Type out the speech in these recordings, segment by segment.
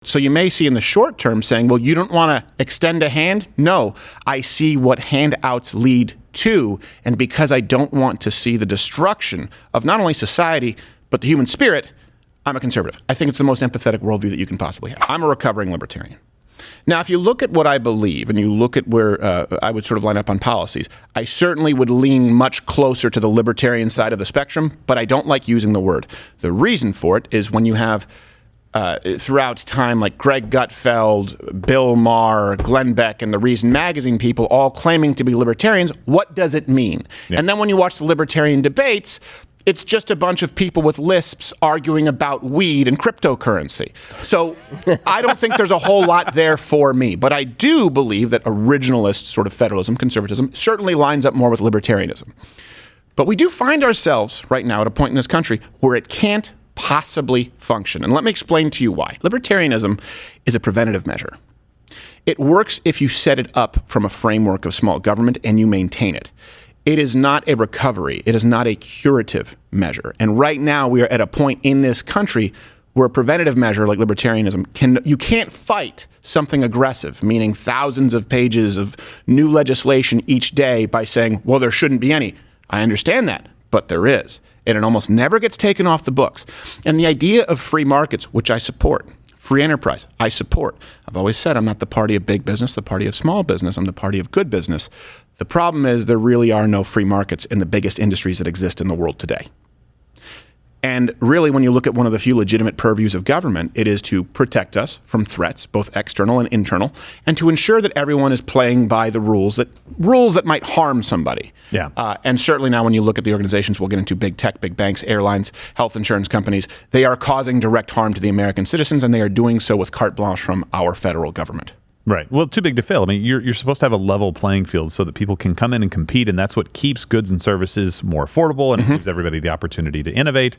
So you may see in the short term saying, well, you don't want to extend a hand? No, I see what handouts lead to. And because I don't want to see the destruction of not only society, but the human spirit, I'm a conservative. I think it's the most empathetic worldview that you can possibly have. I'm a recovering libertarian. Now, if you look at what I believe and you look at where I would sort of line up on policies, I certainly would lean much closer to the libertarian side of the spectrum, but I don't like using the word. The reason for it is when you have throughout time, like Greg Gutfeld, Bill Maher, Glenn Beck, and the Reason Magazine people all claiming to be libertarians, what does it mean? Yeah. And then when you watch the libertarian debates, it's just a bunch of people with lisps arguing about weed and cryptocurrency. So I don't think there's a whole lot there for me. But I do believe that originalist sort of federalism, conservatism, certainly lines up more with libertarianism. But we do find ourselves right now at a point in this country where it can't possibly function. And let me explain to you why. Libertarianism is a preventative measure. It works if you set it up from a framework of small government and you maintain it. It is not a recovery. It is not a curative measure. And right now we are at a point in this country where a preventative measure like libertarianism, you can't fight something aggressive, meaning thousands of pages of new legislation each day by saying, well, there shouldn't be any. I understand that, but there is. And it almost never gets taken off the books. And the idea of free markets, which I support, free enterprise, I support. I've always said I'm not the party of big business, the party of small business. I'm the party of good business. The problem is there really are no free markets in the biggest industries that exist in the world today. And really, when you look at one of the few legitimate purviews of government, it is to protect us from threats, both external and internal, and to ensure that everyone is playing by the rules that might harm somebody. Yeah. And certainly now when you look at the organizations, we'll get into big tech, big banks, airlines, health insurance companies, they are causing direct harm to the American citizens, and they are doing so with carte blanche from our federal government. Right. Well, too big to fail. I mean, you're supposed to have a level playing field so that people can come in and compete, and that's what keeps goods and services more affordable and gives everybody the opportunity to innovate.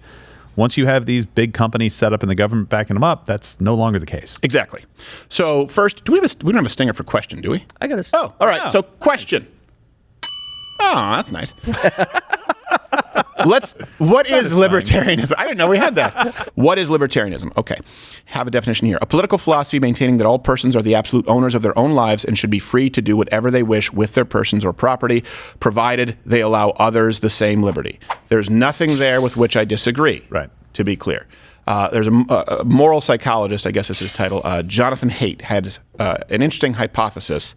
Once you have these big companies set up and the government backing them up, that's no longer the case. Exactly. So first, we don't have a stinger for question, do we? I got a Oh, all right. So question. Oh, that's nice. What is libertarianism? I didn't know we had that. What is libertarianism? Okay. Have a definition here. A political philosophy maintaining that all persons are the absolute owners of their own lives and should be free to do whatever they wish with their persons or property, provided they allow others the same liberty. There's nothing there with which I disagree, right? To be clear. There's a moral psychologist, I guess is his title, Jonathan Haidt, had an interesting hypothesis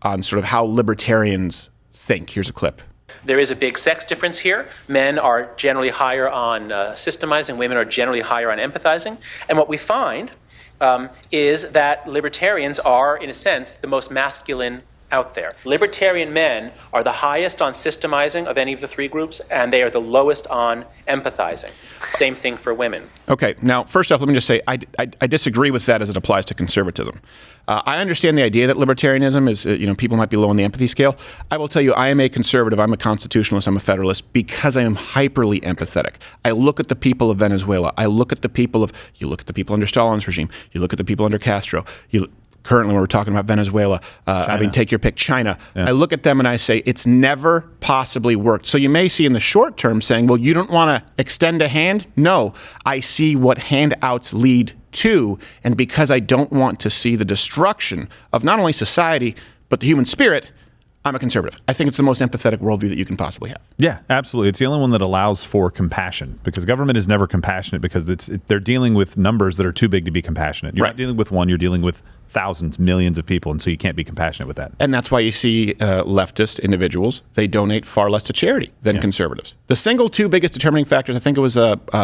on sort of how libertarians think. Here's a clip. There is a big sex difference here. Men are generally higher on systemizing. Women are generally higher on empathizing. And what we find is that libertarians are, in a sense, the most masculine out there. Libertarian men are the highest on systemizing of any of the three groups, and they are the lowest on empathizing. Same thing for women. Okay. Now, first off, let me just say I disagree with that as it applies to conservatism. I understand the idea that libertarianism is, people might be low on the empathy scale. I will tell you, I am a conservative, I'm a constitutionalist, I'm a federalist because I am hyperly empathetic. I look at the people of Venezuela. You look at the people under Stalin's regime. You look at the people under Castro. Currently, when we're talking about Venezuela, take your pick, China. Yeah. I look at them and I say, it's never possibly worked. So you may see in the short term saying, well, you don't want to extend a hand? No, I see what handouts lead to. And because I don't want to see the destruction of not only society, but the human spirit, I'm a conservative. I think it's the most empathetic worldview that you can possibly have. Yeah, absolutely. It's the only one that allows for compassion, because government is never compassionate because they're dealing with numbers that are too big to be compassionate. You're not dealing with one, you're dealing with thousands, millions of people, and so you can't be compassionate with that. And that's why you see leftist individuals, they donate far less to charity than conservatives. The single two biggest determining factors, I think it was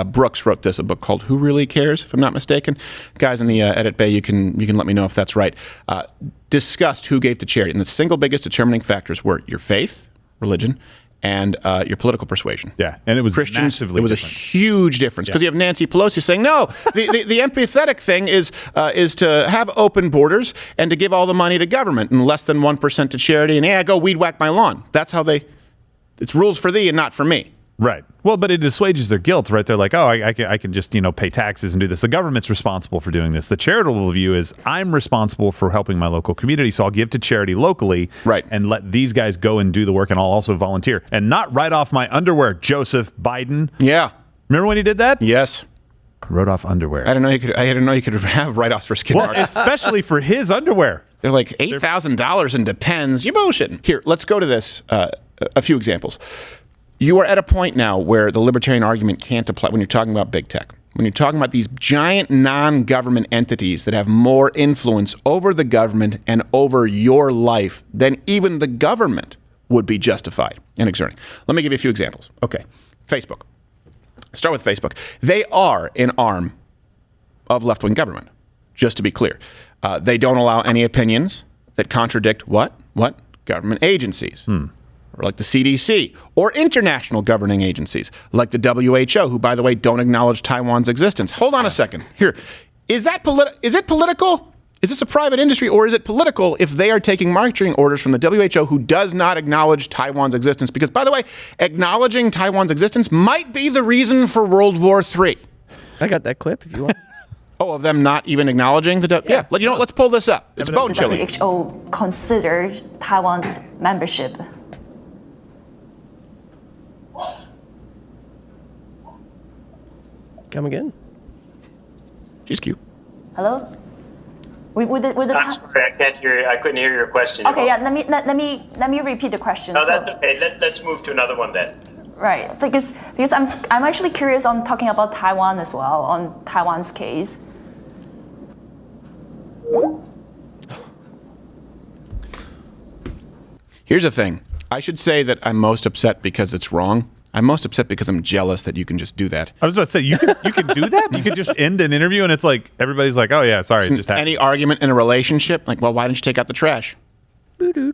Brooks wrote this, a book called Who Really Cares, if I'm not mistaken. Guys in the edit bay, you can let me know if that's right. Discussed who gave to charity. And the single biggest determining factors were your faith, religion, and your political persuasion. Yeah, and it was Christians, massively it was different. A huge difference because you have Nancy Pelosi saying, no, the empathetic thing is to have open borders and to give all the money to government and less than 1% to charity, and go weed whack my lawn. That's how it's rules for thee and not for me. Right. Well, but it assuages their guilt, right? They're like, oh, I can just, pay taxes and do this. The government's responsible for doing this. The charitable view is I'm responsible for helping my local community, so I'll give to charity locally and let these guys go and do the work, and I'll also volunteer. And not write off my underwear, Joseph Biden. Yeah. Remember when he did that? Yes. Wrote-off underwear. I didn't know you could have write-offs for skid marks. Especially for his underwear. They're like $8,000 and Depends. You're bullshitting. Here, let's go to this. A few examples. You are at a point now where the libertarian argument can't apply when you're talking about big tech. When you're talking about these giant non-government entities that have more influence over the government and over your life than even the government would be justified in exerting. Let me give you a few examples. Okay, Facebook. Start with Facebook. They are an arm of left-wing government, just to be clear. They don't allow any opinions that contradict what? Government agencies. Or like the CDC, or international governing agencies, like the WHO, who, by the way, don't acknowledge Taiwan's existence. Hold on a second. Here, is it political? Is this a private industry, or is it political if they are taking marching orders from the WHO, who does not acknowledge Taiwan's existence? Because, by the way, acknowledging Taiwan's existence might be the reason for World War III. I got that clip if you want. Oh, of them not even acknowledging the... Yeah, you know what? Let's pull this up. It's bone chilling. WHO considered Taiwan's membership. Come again? She's cute. Hello? Sorry, I can't hear. I couldn't hear your question. Okay, yeah. Let me repeat the question. No, that's okay. Let's move to another one then. Right, because I'm actually curious on talking about Taiwan as well, on Taiwan's case. Here's the thing. I should say that I'm most upset because it's wrong. I'm most upset because I'm jealous that you can just do that. I was about to say, you can do that? You could just end an interview and it's like, everybody's like, oh yeah, sorry, it just happened. Any argument in a relationship, like, well, why didn't you take out the trash? You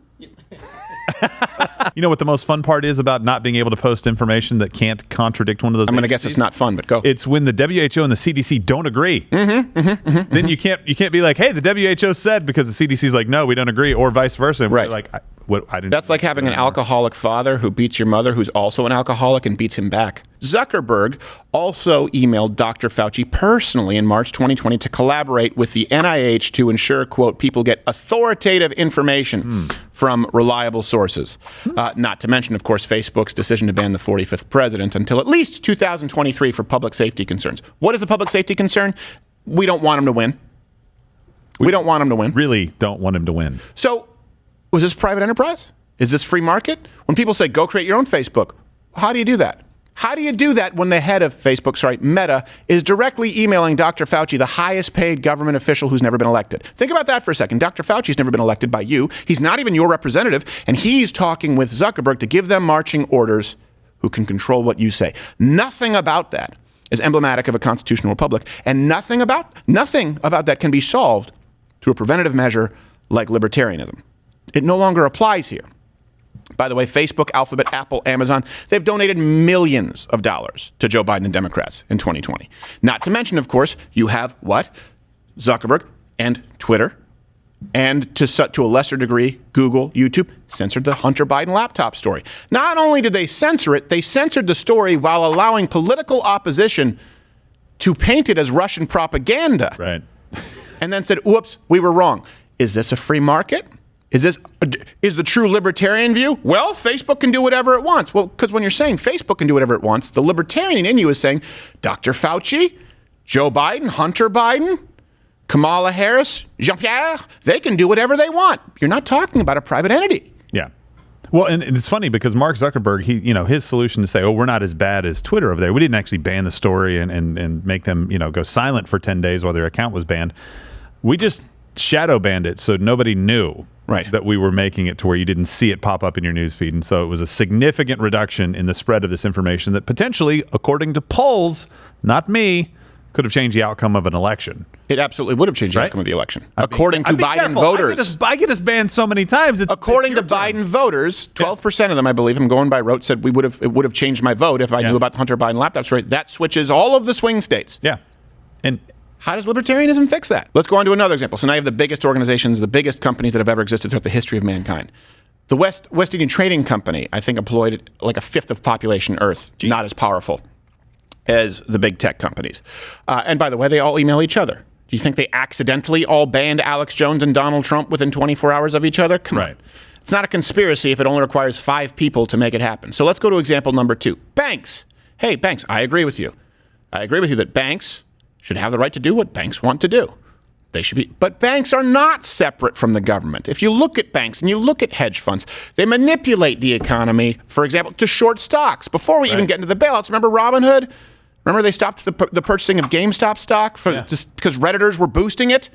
know what the most fun part is about not being able to post information that can't contradict one of those I'm going to guess it's not fun, but go. It's when the WHO and the CDC don't agree. Then you can't be like, hey, the WHO said, because the CDC's like, no, we don't agree, or vice versa. And right. Like, I didn't. That's like having an alcoholic father who beats your mother, who's also an alcoholic, and beats him back. Zuckerberg also emailed Dr. Fauci personally in March 2020 to collaborate with the NIH to ensure, quote, people get authoritative information from reliable sources. Not to mention, of course, Facebook's decision to ban the 45th president until at least 2023 for public safety concerns. What is a public safety concern? We don't want him to win. We don't want him to win. Really don't want him to win. So, was this private enterprise? Is this free market? When people say, go create your own Facebook, how do you do that? How do you do that when the head of Facebook, Meta, is directly emailing Dr. Fauci, the highest paid government official who's never been elected? Think about that for a second. Dr. Fauci's never been elected by you. He's not even your representative, and he's talking with Zuckerberg to give them marching orders who can control what you say. Nothing about that is emblematic of a constitutional republic, and nothing about that can be solved through a preventative measure like libertarianism. It no longer applies here. By the way, Facebook, Alphabet, Apple, Amazon, they've donated millions of dollars to Joe Biden and Democrats in 2020. Not to mention, of course, you have what? Zuckerberg and Twitter, and to a lesser degree, Google, YouTube, censored the Hunter Biden laptop story. Not only did they censor it, they censored the story while allowing political opposition to paint it as Russian propaganda. Right. And then said, whoops, we were wrong. Is this a free market? Is the true libertarian view? Well, Facebook can do whatever it wants. Well, because when you're saying Facebook can do whatever it wants, the libertarian in you is saying Dr. Fauci, Joe Biden, Hunter Biden, Kamala Harris, Jean-Pierre, they can do whatever they want. You're not talking about a private entity. Yeah. Well, and it's funny because Mark Zuckerberg, his solution to say, oh, we're not as bad as Twitter over there. We didn't actually ban the story and make them, go silent for 10 days while their account was banned. We just shadow banned it so nobody knew that we were making it to where you didn't see it pop up in your newsfeed. And so it was a significant reduction in the spread of this information that potentially, according to polls, not me, could have changed the outcome of an election. It absolutely would have changed the outcome of the election. According to Biden voters. I get us banned so many times. According to Biden voters, 12% of them, I believe, I'm going by rote, said it would have changed my vote if I knew about the Hunter Biden laptop story. That switches all of the swing states. Yeah. And how does libertarianism fix that? Let's go on to another example. So now you have the biggest organizations, the biggest companies that have ever existed throughout the history of mankind. The West Indian Trading Company, I think, employed like a fifth of population Earth. Jeez. Not as powerful as the big tech companies. And by the way, they all email each other. Do you think they accidentally all banned Alex Jones and Donald Trump within 24 hours of each other? Come on. It's not a conspiracy if it only requires 5 people to make it happen. So let's go to example number 2. Banks. Hey, banks, I agree with you. I agree with you that banks should have the right to do what banks want to do. They should be, but banks are not separate from the government. If you look at banks and you look at hedge funds, they manipulate the economy, for example, to short stocks. Before we even get into the bailouts, remember Robinhood? Remember they stopped the purchasing of GameStop stock just because Redditors were boosting it?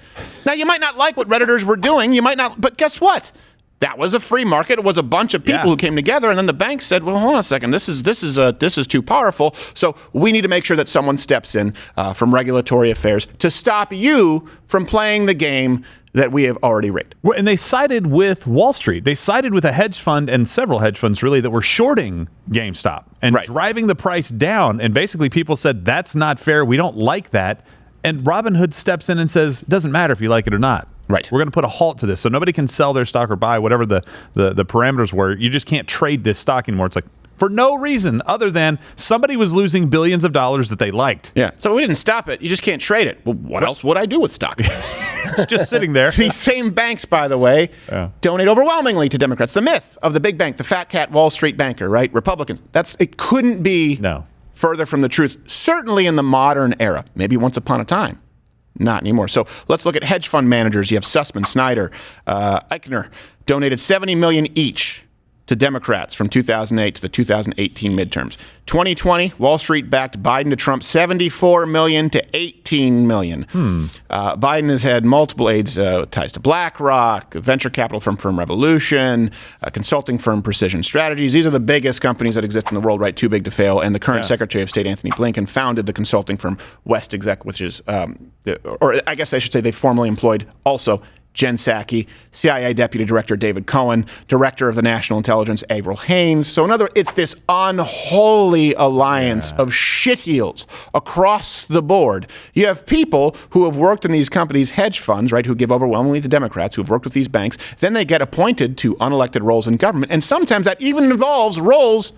Now, you might not like what Redditors were doing. You might not, but guess what? That was a free market. It was a bunch of people who came together, and then the bank said, "Well, hold on a second. This is too powerful. So we need to make sure that someone steps in from regulatory affairs to stop you from playing the game that we have already rigged." And they sided with Wall Street. They sided with a hedge fund and several hedge funds, really, that were shorting GameStop and driving the price down. And basically, people said, "That's not fair. We don't like that." And Robinhood steps in and says, "It doesn't matter if you like it or not. Right. We're going to put a halt to this, so nobody can sell their stock or buy whatever the parameters were. You just can't trade this stock anymore." It's like, for no reason other than somebody was losing billions of dollars that they liked. Yeah. So we didn't stop it. You just can't trade it. Well, what else would I do with stock? It's just sitting there. These same banks, by the way, donate overwhelmingly to Democrats. The myth of the big bank, the fat cat Wall Street banker, right? Republicans. It couldn't be further from the truth. Certainly in the modern era. Maybe once upon a time. Not anymore. So let's look at hedge fund managers. You have Sussman, Snyder, Eichner donated $70 million each to Democrats from 2008 to the 2018 midterms. 2020, Wall Street backed Biden to Trump, $74 million to $18 million. Biden has had multiple aides ties to BlackRock, a venture capital firm Revolution, a consulting firm Precision Strategies. These are the biggest companies that exist in the world, right? Too big to fail. And the current Secretary of State, Anthony Blinken, founded the consulting firm West Exec, which is, or I guess I should say they formally employed also Jen Psaki, CIA Deputy Director David Cohen, Director of the National Intelligence Avril Haines. So in other words, it's this unholy alliance of shitheels across the board. You have people who have worked in these companies, hedge funds, right, who give overwhelmingly to Democrats, who have worked with these banks. Then they get appointed to unelected roles in government. And sometimes that even involves roles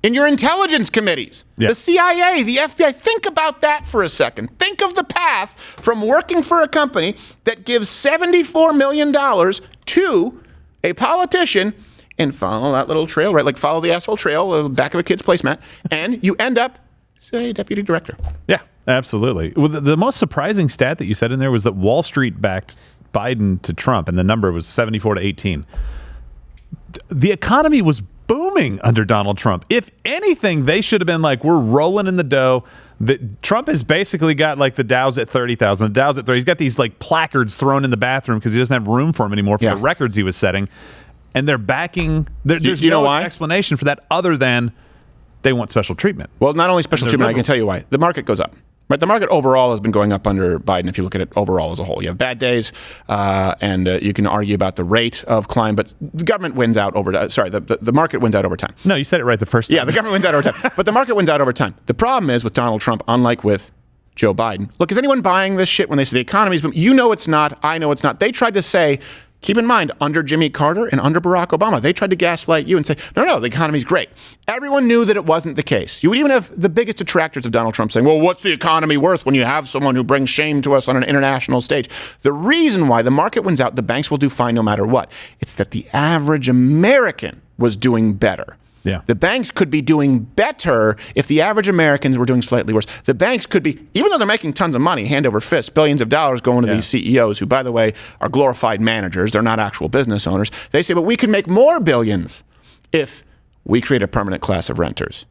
in your intelligence committees, the CIA, the FBI. Think about that for a second. Think of the path from working for a company that gives $74 million to a politician and follow that little trail, right? Like follow the asshole trail, back of a kid's placemat, and you end up, say, deputy director. Yeah, absolutely. Well, the most surprising stat that you said in there was that Wall Street backed Biden to Trump, and the number was 74 to 18. The economy was booming under Donald Trump. If anything, they should have been like, we're rolling in the dough. Trump has basically got like the Dow's at 30,000, the Dow's at 30. He's got these like placards thrown in the bathroom because he doesn't have room for them anymore for the records he was setting. And they're backing. There's no explanation for that other than they want special treatment. Well, not only special treatment, I can tell you why. The market goes up. Right, the market overall has been going up under Biden. If you look at it overall as a whole, you have bad days, and you can argue about the rate of climb, but the government wins out over. The market wins out over time. No, you said it right the first time. Yeah, the government wins out over time, but the market wins out over time. The problem is with Donald Trump, unlike with Joe Biden. Look, is anyone buying this shit when they say the economy's booming? You know it's not. I know it's not. They tried to say. Keep in mind, under Jimmy Carter and under Barack Obama, they tried to gaslight you and say, no, the economy's great. Everyone knew that it wasn't the case. You would even have the biggest detractors of Donald Trump saying, well, what's the economy worth when you have someone who brings shame to us on an international stage? The reason why the market wins out, the banks will do fine no matter what. It's that the average American was doing better. Yeah. The banks could be doing better if the average Americans were doing slightly worse. The banks could be, even though they're making tons of money, hand over fist, billions of dollars going to these CEOs who, by the way, are glorified managers. They're not actual business owners. They say, but we could make more billions if we create a permanent class of renters.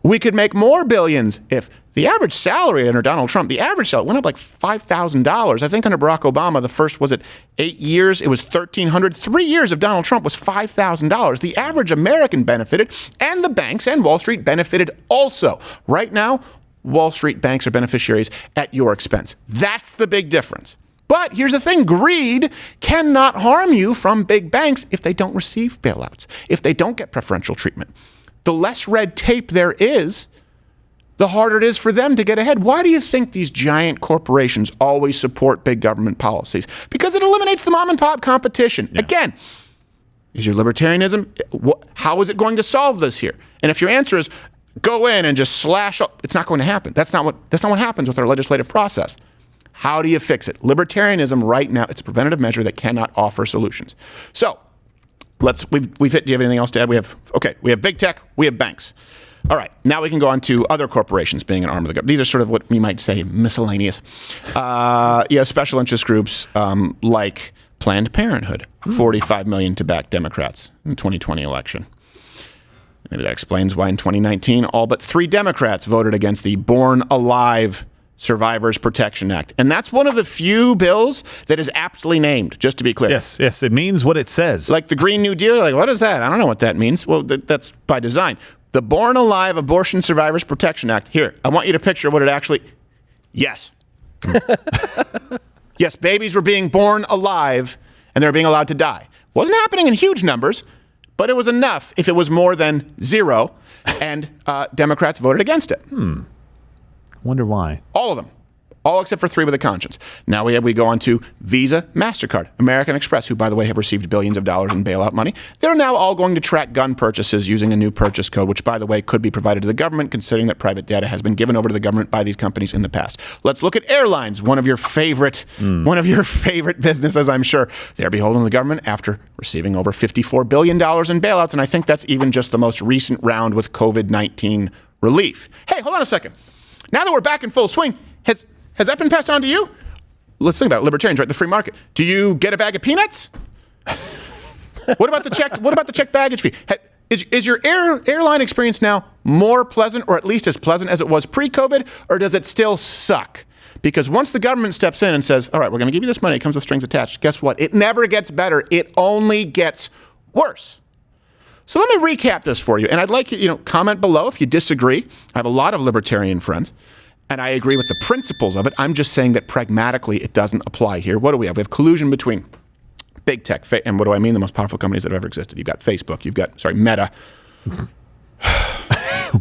We could make more billions if the average salary under Donald Trump, the average salary went up like $5,000. I think under Barack Obama, the first was it 8 years, it was $1,300. 3 years of Donald Trump was $5,000. The average American benefited, and the banks and Wall Street benefited also. Right now, Wall Street banks are beneficiaries at your expense. That's the big difference. But here's the thing, greed cannot harm you from big banks if they don't receive bailouts, if they don't get preferential treatment. The less red tape there is, the harder it is for them to get ahead. Why do you think these giant corporations always support big government policies? Because it eliminates the mom and pop competition. Yeah. Again, is your libertarianism, how is it going to solve this here? And if your answer is go in and just slash up, it's not going to happen. That's not what happens with our legislative process. How do you fix it? Libertarianism right now, it's a preventative measure that cannot offer solutions. So we've hit, do you have anything else to add? We have big tech, we have banks. All right, now we can go on to other corporations being an arm of the government. These are sort of what we might say miscellaneous. Special interest groups like Planned Parenthood, 45 million to back Democrats in the 2020 election. Maybe that explains why in 2019, all but 3 Democrats voted against the Born Alive Survivors Protection Act. And that's one of the few bills that is aptly named, just to be clear. Yes, it means what it says. Like the Green New Deal, like, what is that? I don't know what that means. Well, that's by design. The Born Alive Abortion Survivors Protection Act. Here, I want you to picture what it actually... Yes. Yes, babies were being born alive, and they were being allowed to die. Wasn't happening in huge numbers, but it was enough if it was more than 0, and Democrats voted against it. Wonder why. All of them. All except for 3 with a conscience. Now we go on to Visa, MasterCard, American Express, who, by the way, have received billions of dollars in bailout money. They're now all going to track gun purchases using a new purchase code, which, by the way, could be provided to the government, considering that private data has been given over to the government by these companies in the past. Let's look at airlines, one of your favorite businesses, I'm sure. They're beholden to the government after receiving over $54 billion in bailouts, and I think that's even just the most recent round with COVID-19 relief. Hey, hold on a second. Now that we're back in full swing, has that been passed on to you? Let's think about it. Libertarians, right? The free market. Do you get a bag of peanuts? What about the checked baggage fee? Is your airline experience now more pleasant, or at least as pleasant as it was pre-COVID, or does it still suck? Because once the government steps in and says, all right, we're going to give you this money, it comes with strings attached, guess what? It never gets better. It only gets worse. So let me recap this for you. And I'd like you, comment below if you disagree. I have a lot of libertarian friends, and I agree with the principles of it. I'm just saying that pragmatically it doesn't apply here. What do we have? We have collusion between big tech, and what do I mean? The most powerful companies that have ever existed. You've got Facebook, Meta.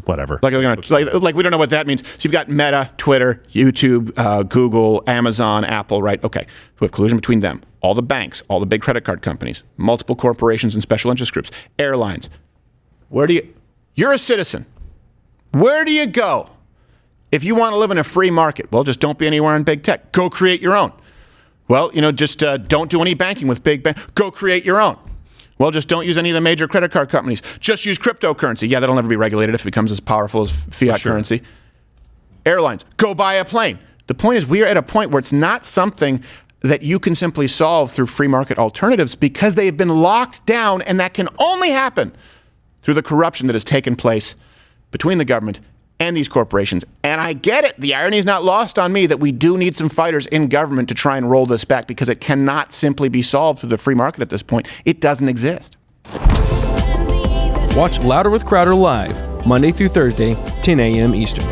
Whatever. Like we don't know what that means. So you've got Meta, Twitter, YouTube, Google, Amazon, Apple, right? Okay. We have collusion between them. All the banks, all the big credit card companies, multiple corporations and special interest groups, airlines. You're a citizen. Where do you go if you want to live in a free market? Well, just don't be anywhere in big tech. Go create your own. Well, just don't do any banking with big banks. Go create your own. Well, just don't use any of the major credit card companies. Just use cryptocurrency. Yeah, that'll never be regulated if it becomes as powerful as fiat currency. Airlines, go buy a plane. The point is, we are at a point where it's not something that you can simply solve through free market alternatives because they have been locked down, and that can only happen through the corruption that has taken place between the government and these corporations. And I get it. The irony is not lost on me that we do need some fighters in government to try and roll this back, because it cannot simply be solved through the free market at this point. It doesn't exist. Watch Louder with Crowder live, Monday through Thursday, 10 a.m. Eastern.